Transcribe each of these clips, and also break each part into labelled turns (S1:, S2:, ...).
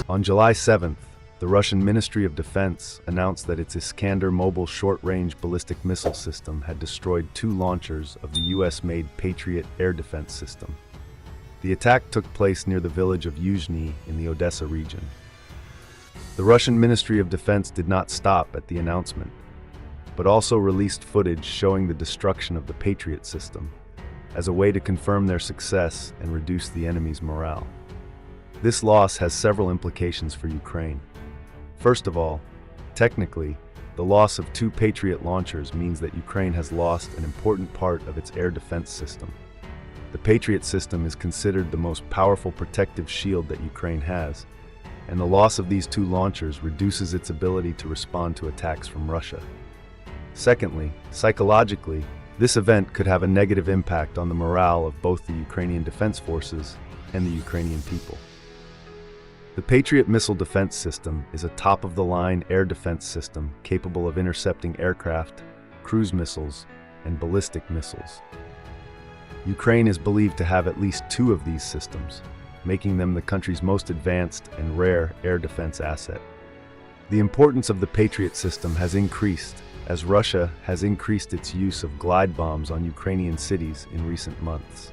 S1: On July 7th, the Russian Ministry of Defense announced that its Iskander mobile short-range ballistic missile system had destroyed 2 launchers of the US-made Patriot air defense system. The attack took place near the village of Yuzhny in the Odessa region. The Russian Ministry of Defense did not stop at the announcement, but also released footage showing the destruction of the Patriot system as a way to confirm their success and reduce the enemy's morale. This loss has several implications for Ukraine. First of all, technically, the loss of 2 Patriot launchers means that Ukraine has lost an important part of its air defense system. The Patriot system is considered the most powerful protective shield that Ukraine has, and the loss of these 2 launchers reduces its ability to respond to attacks from Russia. Secondly, psychologically, this event could have a negative impact on the morale of both the Ukrainian defense forces and the Ukrainian people. The Patriot missile defense system is a top-of-the-line air defense system capable of intercepting aircraft, cruise missiles, and ballistic missiles. Ukraine is believed to have at least 2 of these systems, making them the country's most advanced and rare air defense asset. The importance of the Patriot system has increased as Russia has increased its use of glide bombs on Ukrainian cities in recent months.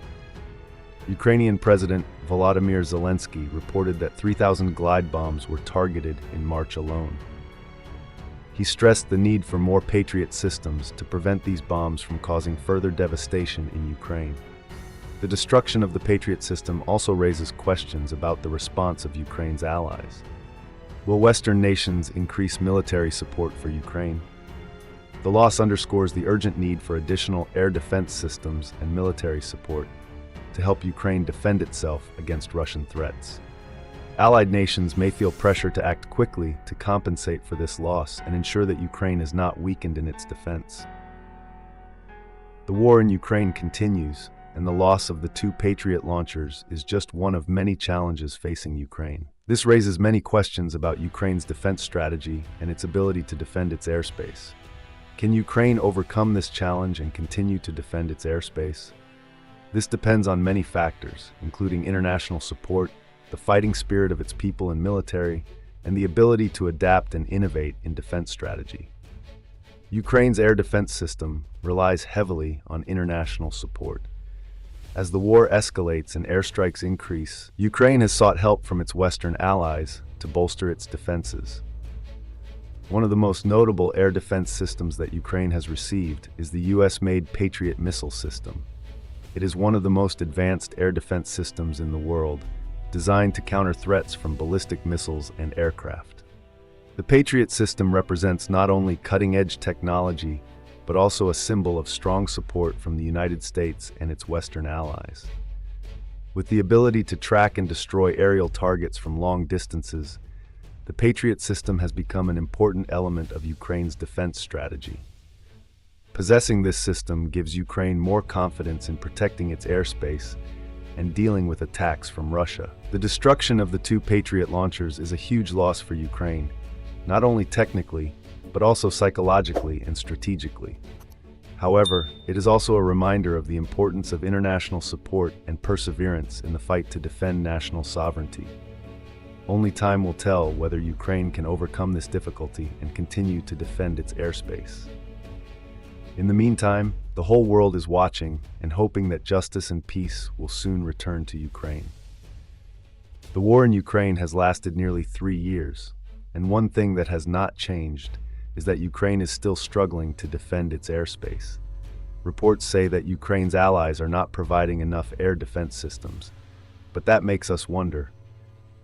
S1: Ukrainian President Volodymyr Zelensky reported that 3,000 glide bombs were targeted in March alone. He stressed the need for more Patriot systems to prevent these bombs from causing further devastation in Ukraine. The destruction of the Patriot system also raises questions about the response of Ukraine's allies. Will Western nations increase military support for Ukraine? The loss underscores the urgent need for additional air defense systems and military support to help Ukraine defend itself against Russian threats. Allied nations may feel pressure to act quickly to compensate for this loss and ensure that Ukraine is not weakened in its defense. The war in Ukraine continues, and the loss of the 2 Patriot launchers is just one of many challenges facing Ukraine. This raises many questions about Ukraine's defense strategy and its ability to defend its airspace. Can Ukraine overcome this challenge and continue to defend its airspace? This depends on many factors, including international support, the fighting spirit of its people and military, and the ability to adapt and innovate in defense strategy. Ukraine's air defense system relies heavily on international support. As the war escalates and airstrikes increase, Ukraine has sought help from its Western allies to bolster its defenses. One of the most notable air defense systems that Ukraine has received is the US-made Patriot missile system. It is one of the most advanced air defense systems in the world, designed to counter threats from ballistic missiles and aircraft. The Patriot system represents not only cutting-edge technology, but also a symbol of strong support from the United States and its Western allies. With the ability to track and destroy aerial targets from long distances, the Patriot system has become an important element of Ukraine's defense strategy. Possessing this system gives Ukraine more confidence in protecting its airspace and dealing with attacks from Russia. The destruction of the 2 Patriot launchers is a huge loss for Ukraine, not only technically, but also psychologically and strategically. However, it is also a reminder of the importance of international support and perseverance in the fight to defend national sovereignty. Only time will tell whether Ukraine can overcome this difficulty and continue to defend its airspace. In the meantime, the whole world is watching and hoping that justice and peace will soon return to Ukraine. The war in Ukraine has lasted nearly 3 years, and one thing that has not changed is that Ukraine is still struggling to defend its airspace. Reports say that Ukraine's allies are not providing enough air defense systems, but that makes us wonder,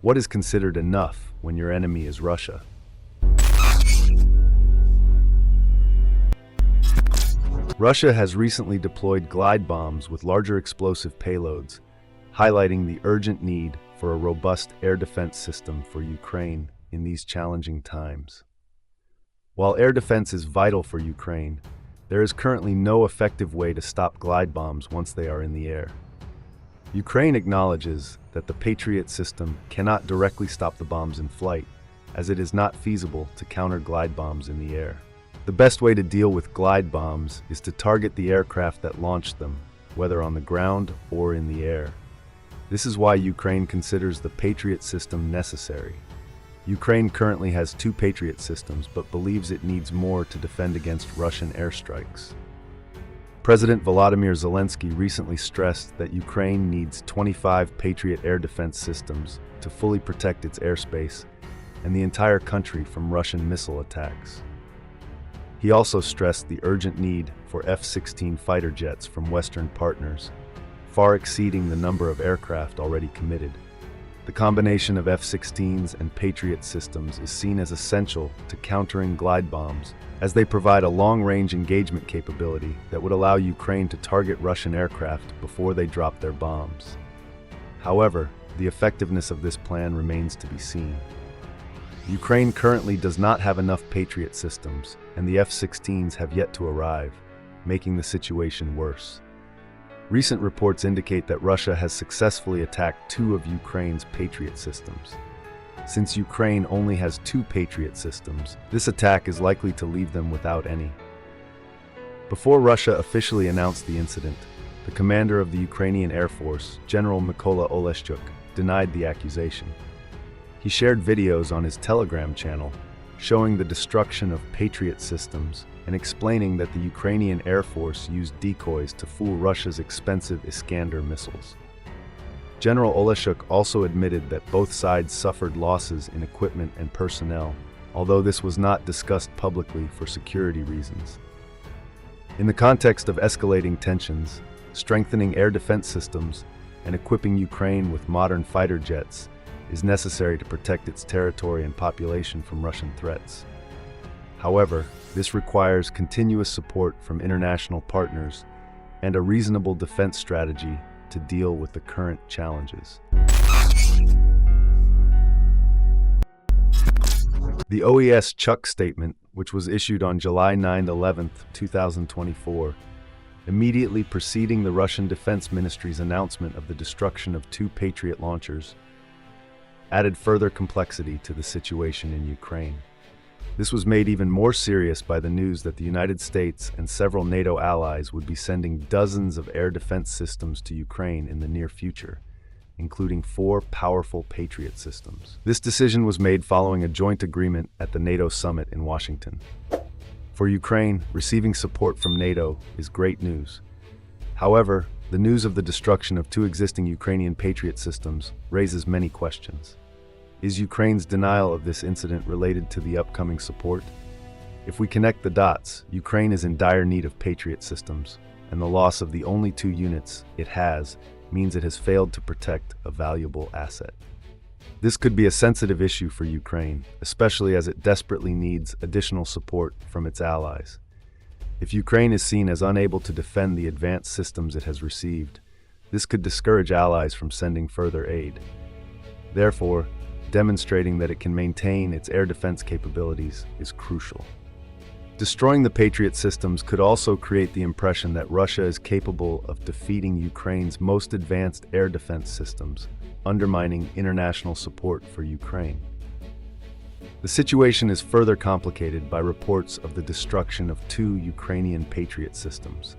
S1: what is considered enough when your enemy is Russia? Russia has recently deployed glide bombs with larger explosive payloads, highlighting the urgent need for a robust air defense system for Ukraine in these challenging times. While air defense is vital for Ukraine, there is currently no effective way to stop glide bombs once they are in the air. Ukraine acknowledges that the Patriot system cannot directly stop the bombs in flight, as it is not feasible to counter glide bombs in the air. The best way to deal with glide bombs is to target the aircraft that launched them, whether on the ground or in the air. This is why Ukraine considers the Patriot system necessary. Ukraine currently has 2 Patriot systems but believes it needs more to defend against Russian airstrikes. President Volodymyr Zelensky recently stressed that Ukraine needs 25 Patriot air defense systems to fully protect its airspace and the entire country from Russian missile attacks. He also stressed the urgent need for F-16 fighter jets from Western partners, far exceeding the number of aircraft already committed. The combination of F-16s and Patriot systems is seen as essential to countering glide bombs, as they provide a long-range engagement capability that would allow Ukraine to target Russian aircraft before they drop their bombs. However, the effectiveness of this plan remains to be seen. Ukraine currently does not have enough Patriot systems, and the F-16s have yet to arrive, making the situation worse. Recent reports indicate that Russia has successfully attacked 2 of Ukraine's Patriot systems. Since Ukraine only has 2 Patriot systems, this attack is likely to leave them without any. Before Russia officially announced the incident, the commander of the Ukrainian Air Force, General Mykola Oleshchuk, denied the accusation. He shared videos on his Telegram channel showing the destruction of Patriot systems and explaining that the Ukrainian Air Force used decoys to fool Russia's expensive Iskander missiles. General Oleshchuk also admitted that both sides suffered losses in equipment and personnel, although this was not discussed publicly for security reasons. In the context of escalating tensions, strengthening air defense systems and equipping Ukraine with modern fighter jets is necessary to protect its territory and population from Russian threats. However, this requires continuous support from international partners and a reasonable defense strategy to deal with the current challenges. The OES Chuk statement, which was issued on July 9-11, 2024, immediately preceding the Russian Defense Ministry's announcement of the destruction of 2 Patriot launchers, added further complexity to the situation in Ukraine. This was made even more serious by the news that the United States and several NATO allies would be sending dozens of air defense systems to Ukraine in the near future, including 4 powerful Patriot systems. This decision was made following a joint agreement at the NATO summit in Washington. For Ukraine, receiving support from NATO is great news. However, the news of the destruction of 2 existing Ukrainian Patriot systems raises many questions. Is Ukraine's denial of this incident related to the upcoming support? If we connect the dots, Ukraine is in dire need of Patriot systems, and the loss of the only 2 units it has means it has failed to protect a valuable asset. This could be a sensitive issue for Ukraine, especially as it desperately needs additional support from its allies. If Ukraine is seen as unable to defend the advanced systems it has received, this could discourage allies from sending further aid. Therefore, demonstrating that it can maintain its air defense capabilities is crucial. Destroying the Patriot systems could also create the impression that Russia is capable of defeating Ukraine's most advanced air defense systems, undermining international support for Ukraine. The situation is further complicated by reports of the destruction of 2 Ukrainian Patriot systems.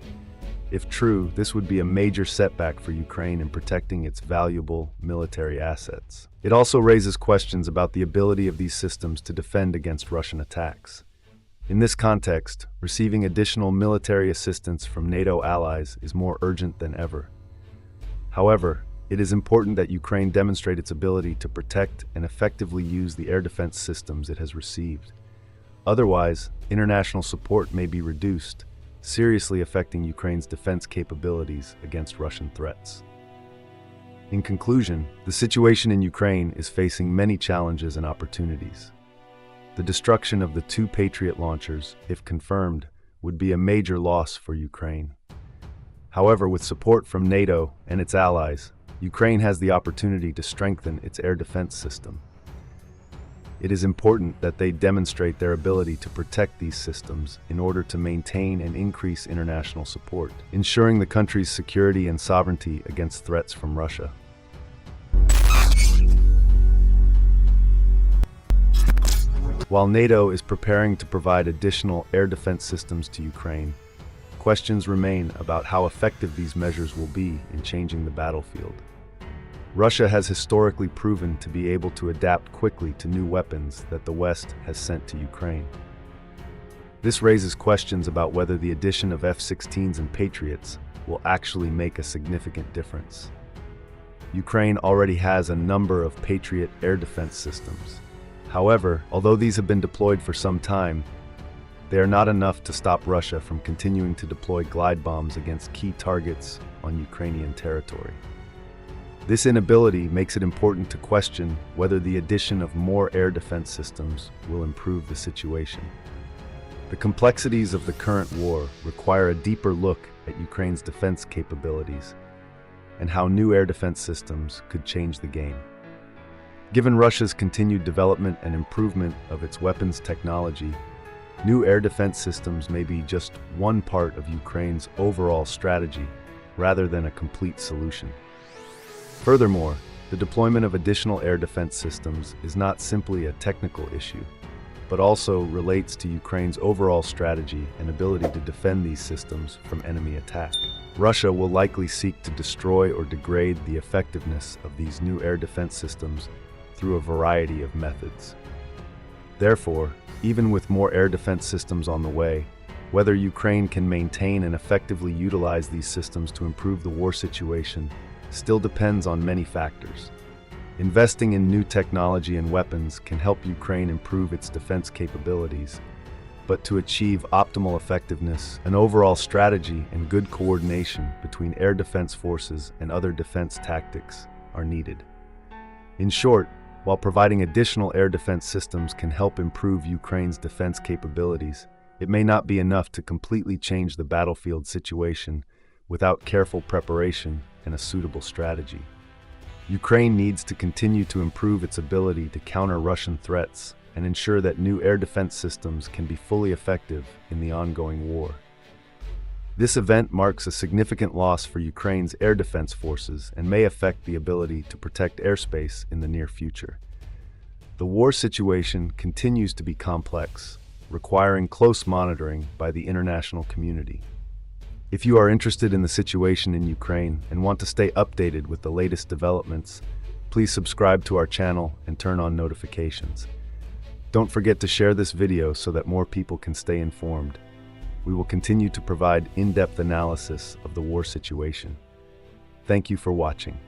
S1: If true, this would be a major setback for Ukraine in protecting its valuable military assets. It also raises questions about the ability of these systems to defend against Russian attacks. In this context, receiving additional military assistance from NATO allies is more urgent than ever. However, it is important that Ukraine demonstrate its ability to protect and effectively use the air defense systems it has received. Otherwise, international support may be reduced, seriously affecting Ukraine's defense capabilities against Russian threats. In conclusion, the situation in Ukraine is facing many challenges and opportunities. The destruction of the 2 Patriot launchers, if confirmed, would be a major loss for Ukraine. However, with support from NATO and its allies, Ukraine has the opportunity to strengthen its air defense system. It is important that they demonstrate their ability to protect these systems in order to maintain and increase international support, ensuring the country's security and sovereignty against threats from Russia. While NATO is preparing to provide additional air defense systems to Ukraine, questions remain about how effective these measures will be in changing the battlefield. Russia has historically proven to be able to adapt quickly to new weapons that the West has sent to Ukraine. This raises questions about whether the addition of F-16s and Patriots will actually make a significant difference. Ukraine already has a number of Patriot air defense systems. However, although these have been deployed for some time, they are not enough to stop Russia from continuing to deploy glide bombs against key targets on Ukrainian territory. This inability makes it important to question whether the addition of more air defense systems will improve the situation. The complexities of the current war require a deeper look at Ukraine's defense capabilities and how new air defense systems could change the game. Given Russia's continued development and improvement of its weapons technology, new air defense systems may be just one part of Ukraine's overall strategy rather than a complete solution. Furthermore, the deployment of additional air defense systems is not simply a technical issue, but also relates to Ukraine's overall strategy and ability to defend these systems from enemy attack. Russia will likely seek to destroy or degrade the effectiveness of these new air defense systems through a variety of methods. Therefore, even with more air defense systems on the way, whether Ukraine can maintain and effectively utilize these systems to improve the war situation still depends on many factors. Investing in new technology and weapons can help Ukraine improve its defense capabilities, but to achieve optimal effectiveness, an overall strategy and good coordination between air defense forces and other defense tactics are needed. In short, while providing additional air defense systems can help improve Ukraine's defense capabilities, it may not be enough to completely change the battlefield situation without careful preparation and a suitable strategy. Ukraine needs to continue to improve its ability to counter Russian threats and ensure that new air defense systems can be fully effective in the ongoing war. This event marks a significant loss for Ukraine's air defense forces and may affect the ability to protect airspace in the near future. The war situation continues to be complex, requiring close monitoring by the international community. If you are interested in the situation in Ukraine and want to stay updated with the latest developments, please subscribe to our channel and turn on notifications. Don't forget to share this video so that more people can stay informed. We will continue to provide in-depth analysis of the war situation. Thank you for watching.